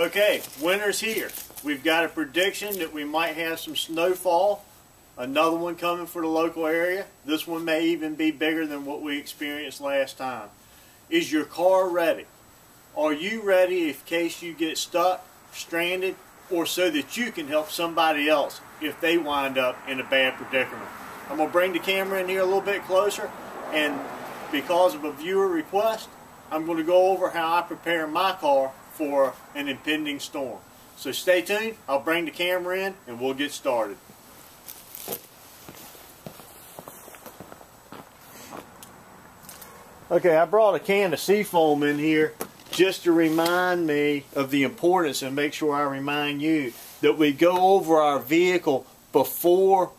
Okay, winter's here. We've got a prediction that we might have some snowfall. Another one coming for the local area. This one may even be bigger than what we experienced last time. Is your car ready? Are you ready in case you get stuck, stranded, or so that you can help somebody else if they wind up in a bad predicament? I'm going to bring the camera in here a little bit closer, and because of a viewer request, I'm going to go over how I prepare my car for an impending storm. So stay tuned, I'll bring the camera in and we'll get started. Okay, I brought a can of Seafoam in here just to remind me of the importance, and make sure I remind you that we go over our vehicle before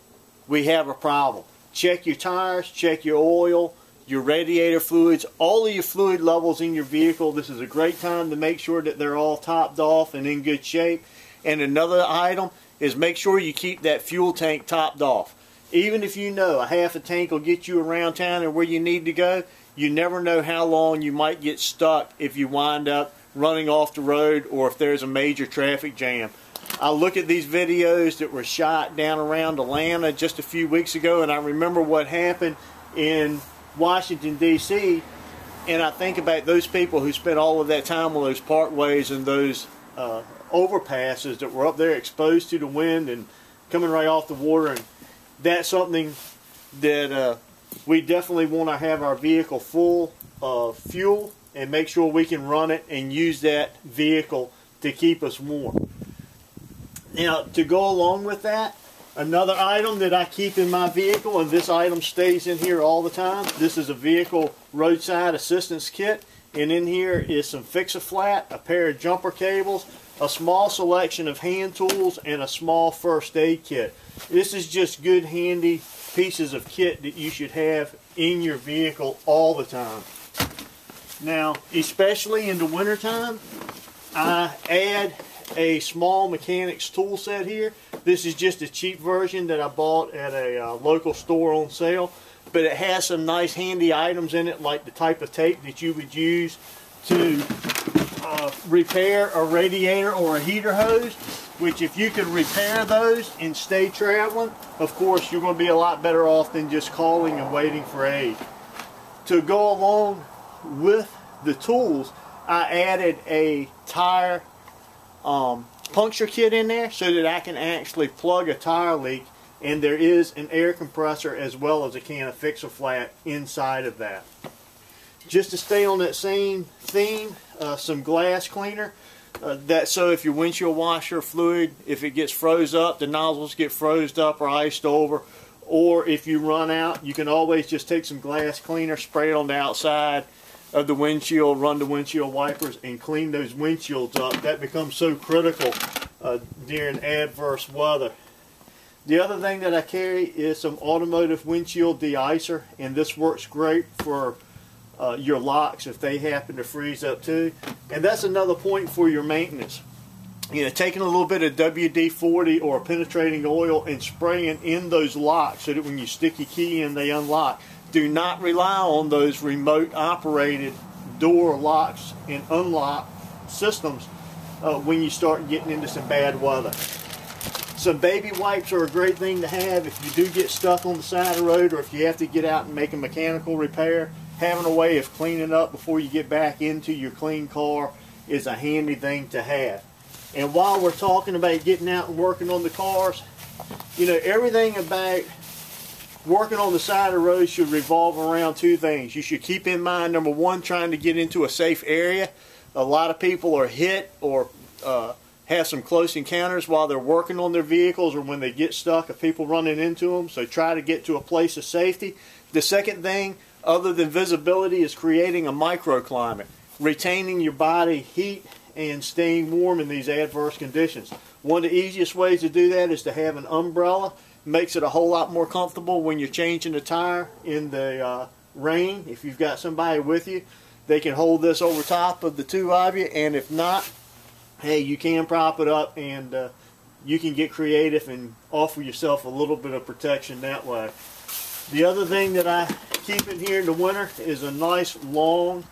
we have a problem. Check your tires, check your oil, your radiator fluids, all of your fluid levels in your vehicle. This is a great time to make sure that they're all topped off and in good shape. And another item is make sure you keep that fuel tank topped off. Even if you know a half a tank will get you around town and where you need to go, you never know how long you might get stuck if you wind up running off the road or if there's a major traffic jam. I look at these videos that were shot down around Atlanta just a few weeks ago, and I remember what happened in Washington, D.C., and I think about those people who spent all of that time on those parkways and those overpasses that were up there exposed to the wind and coming right off the water. And that's something that we definitely want to have our vehicle full of fuel and make sure we can run it and use that vehicle to keep us warm. Now, to go along with that, another item that I keep in my vehicle, and this item stays in here all the time, this is a vehicle roadside assistance kit, and in here is some Fix-A-Flat, a pair of jumper cables, a small selection of hand tools, and a small first aid kit. This is just good, handy pieces of kit that you should have in your vehicle all the time. Now, especially in the wintertime, I add a small mechanics tool set here. This is just a cheap version that I bought at a local store on sale, but it has some nice handy items in it, like the type of tape that you would use to repair a radiator or a heater hose, which if you could repair those and stay traveling, of course you're going to be a lot better off than just calling and waiting for aid. To go along with the tools, I added a tire puncture kit in there so that I can actually plug a tire leak, and there is an air compressor as well as a can of Fix-A-Flat inside of that. Just to stay on that same theme, some glass cleaner. So if your windshield washer fluid, if it gets froze up, the nozzles get froze up or iced over, or if you run out, you can always just take some glass cleaner, spray it on the outside of the windshield, run the windshield wipers, and clean those windshields up. That becomes so critical during adverse weather. The other thing that I carry is some automotive windshield de-icer, and this works great for your locks if they happen to freeze up too. And that's another point for your maintenance. You know, taking a little bit of WD-40 or penetrating oil and spraying in those locks so that when you stick your key in, they unlock. Do not rely on those remote operated door locks and unlock systems when you start getting into some bad weather. Some baby wipes are a great thing to have if you do get stuck on the side of the road, or if you have to get out and make a mechanical repair. Having a way of cleaning up before you get back into your clean car is a handy thing to have. And while we're talking about getting out and working on the cars, you know, everything about working on the side of the road should revolve around two things. You should keep in mind, number one, trying to get into a safe area. A lot of people are hit or have some close encounters while they're working on their vehicles, or when they get stuck of people running into them. So try to get to a place of safety. The second thing, other than visibility, is creating a microclimate, retaining your body heat and staying warm in these adverse conditions. One of the easiest ways to do that is to have an umbrella. Makes it a whole lot more comfortable when you're changing the tire in the rain. If you've got somebody with you, they can hold this over top of the two of you, and if not, hey, you can prop it up, and you can get creative and offer yourself a little bit of protection that way. The other thing that I keep in here in the winter is a nice long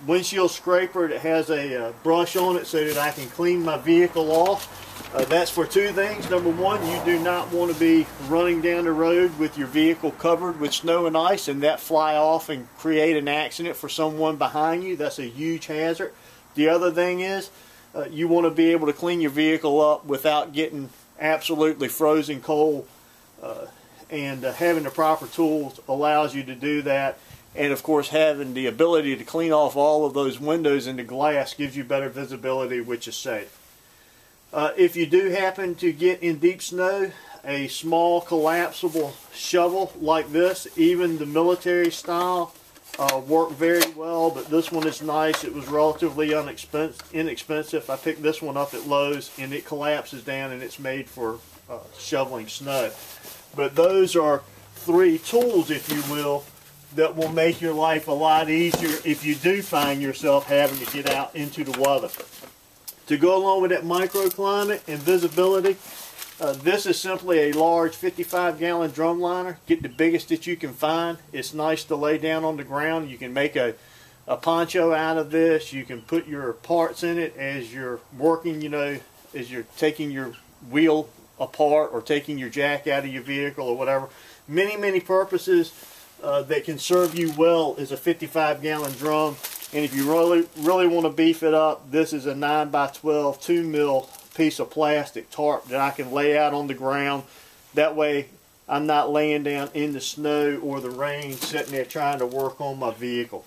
windshield scraper that has a brush on it so that I can clean my vehicle off. That's for two things. Number one, you do not want to be running down the road with your vehicle covered with snow and ice and that fly off and create an accident for someone behind you. That's a huge hazard. The other thing is you want to be able to clean your vehicle up without getting absolutely frozen cold, and having the proper tools allows you to do that. And of course, having the ability to clean off all of those windows and the glass gives you better visibility, which is safe. If you do happen to get in deep snow, a small collapsible shovel like this, even the military style, work very well, but this one is nice. It was relatively inexpensive. I picked this one up at Lowe's, and it collapses down, and it's made for shoveling snow. But those are three tools, if you will, that will make your life a lot easier if you do find yourself having to get out into the weather. To go along with that microclimate and visibility, this is simply a large 55-gallon drum liner. Get the biggest that you can find. It's nice to lay down on the ground. You can make a poncho out of this. You can put your parts in it as you're working, as you're taking your wheel apart or taking your jack out of your vehicle or whatever. Many purposes that can serve you well is a 55-gallon drum. And if you really want to beef it up, this is a 9x12 2mm piece of plastic tarp that I can lay out on the ground. That way I'm not laying down in the snow or the rain sitting there trying to work on my vehicle.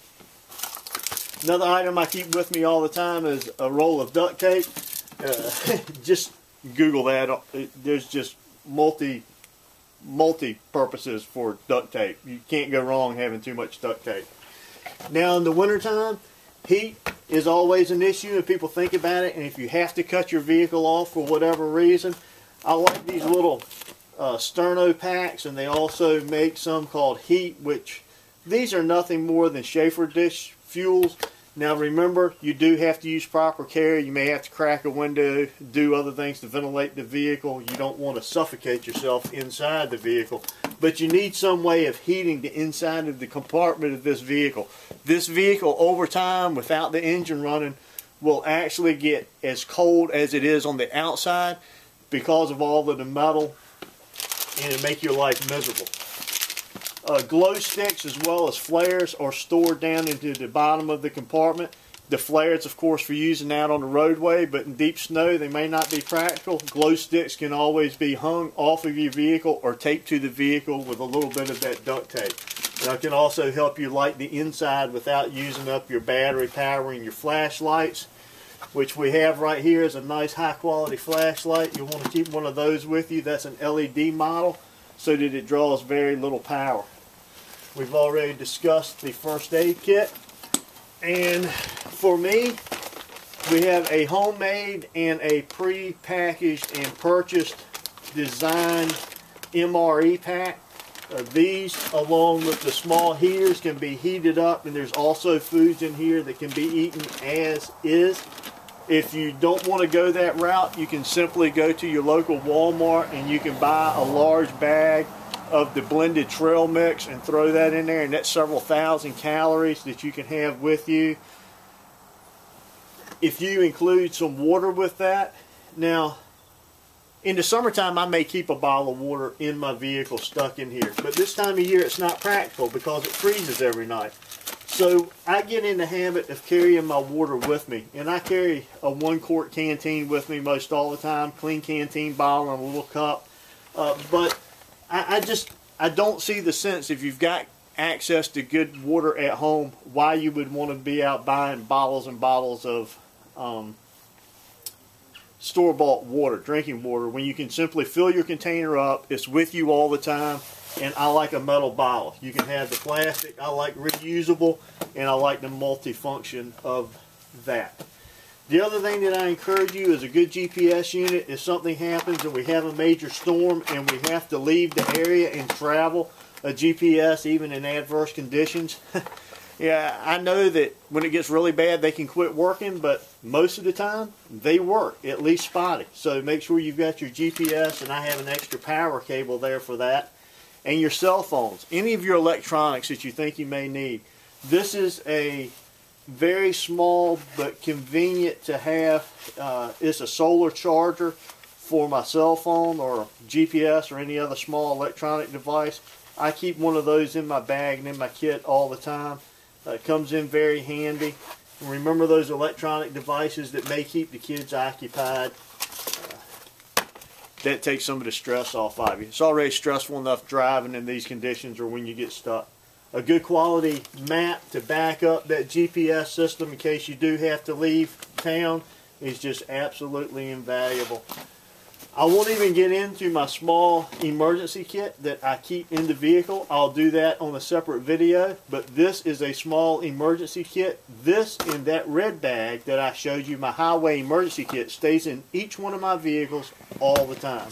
Another item I keep with me all the time is a roll of duct tape. Just Google that. There's just multi purposes for duct tape. You can't go wrong having too much duct tape. Now in the wintertime, heat is always an issue and people think about it, and if you have to cut your vehicle off for whatever reason, I like these little sterno packs, and they also make some called Heat, which these are nothing more than Schaefer dish fuels. Now remember, you do have to use proper care. You may have to crack a window, do other things to ventilate the vehicle. You don't want to suffocate yourself inside the vehicle. But you need some way of heating the inside of the compartment of this vehicle. This vehicle, over time, without the engine running, will actually get as cold as it is on the outside because of all of the metal, and it'll make your life miserable. Glow sticks as well as flares are stored down into the bottom of the compartment. The flares, of course, for using out on the roadway, but in deep snow they may not be practical. Glow sticks can always be hung off of your vehicle or taped to the vehicle with a little bit of that duct tape. That can also help you light the inside without using up your battery powering your flashlights, which we have right here is a nice high quality flashlight. You'll want to keep one of those with you. That's an LED model so that it draws very little power. We've already discussed the first aid kit, and for me, we have a homemade and a pre-packaged and purchased designed MRE pack. These, along with the small heaters, can be heated up, and there's also foods in here that can be eaten as is. If you don't want to go that route, you can simply go to your local Walmart and you can buy a large bag of the blended trail mix and throw that in there, and that's several thousand calories that you can have with you. If you include some water with that, now in the summertime I may keep a bottle of water in my vehicle stuck in here, but this time of year it's not practical because it freezes every night. So I get in the habit of carrying my water with me, and I carry a 1-quart canteen with me most all the time, clean canteen bottle and a little cup. But I don't see the sense, if you've got access to good water at home, why you would want to be out buying bottles and bottles of store-bought water, drinking water, when you can simply fill your container up. It's with you all the time, and I like a metal bottle. You can have the plastic. I like reusable, and I like the multifunction of that. The other thing that I encourage you is a good GPS unit. If something happens and we have a major storm and we have to leave the area and travel, a GPS, even in adverse conditions. Yeah, I know that when it gets really bad they can quit working, but most of the time they work, at least spotty. So make sure you've got your GPS, and I have an extra power cable there for that. And your cell phones, any of your electronics that you think you may need. This is a very small but convenient to have. It's a solar charger for my cell phone or GPS or any other small electronic device. I keep one of those in my bag and in my kit all the time. It comes in very handy. And remember those electronic devices that may keep the kids occupied. That takes some of the stress off of you. It's already stressful enough driving in these conditions or when you get stuck. A good quality map to back up that GPS system in case you do have to leave town is just absolutely invaluable. I won't even get into my small emergency kit that I keep in the vehicle. I'll do that on a separate video, but this is a small emergency kit. This in that red bag that I showed you, my highway emergency kit, stays in each one of my vehicles all the time.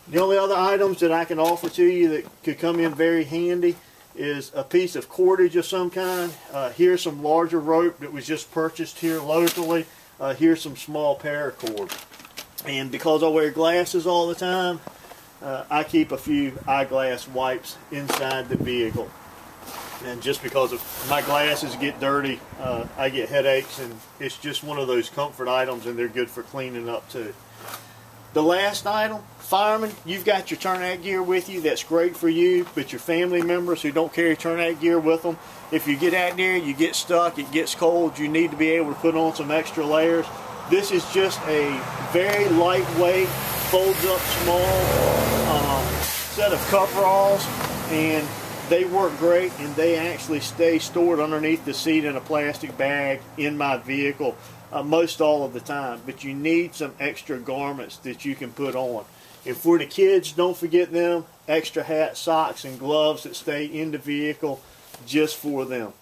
The only other items that I can offer to you that could come in very handy is a piece of cordage of some kind. Here's some larger rope that was just purchased here locally. Here's some small paracord. And because I wear glasses all the time, I keep a few eyeglass wipes inside the vehicle. And just because of my glasses get dirty, I get headaches, and it's just one of those comfort items, and they're good for cleaning up too. The last item, fireman, you've got your turnout gear with you. That's great for you, but your family members who don't carry turnout gear with them, if you get out there, you get stuck, it gets cold, you need to be able to put on some extra layers. This is just a very lightweight, folds up small set of coveralls, and they work great, and they actually stay stored underneath the seat in a plastic bag in my vehicle most all of the time. But you need some extra garments that you can put on. And for the kids, don't forget them, extra hats, socks, and gloves that stay in the vehicle just for them.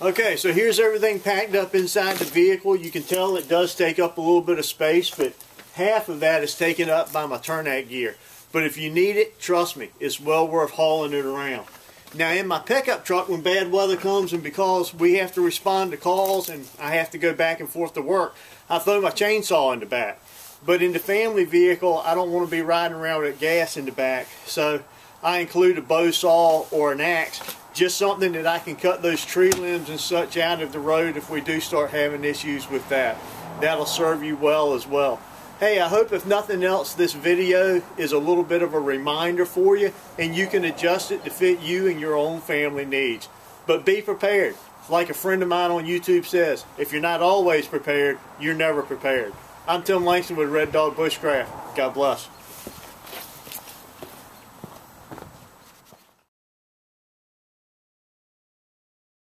Okay, so here's everything packed up inside the vehicle. You can tell it does take up a little bit of space, but half of that is taken up by my turnout gear. But if you need it, trust me, it's well worth hauling it around. Now in my pickup truck, when bad weather comes and because we have to respond to calls and I have to go back and forth to work, I throw my chainsaw in the back. But in the family vehicle, I don't want to be riding around with gas in the back, so I include a bow saw or an axe. Just something that I can cut those tree limbs and such out of the road if we do start having issues with that. That'll serve you well as well. Hey, I hope if nothing else this video is a little bit of a reminder for you and you can adjust it to fit you and your own family needs. But be prepared. Like a friend of mine on YouTube says, if you're not always prepared, you're never prepared. I'm Tim Langston with Red Dog Bushcraft. God bless.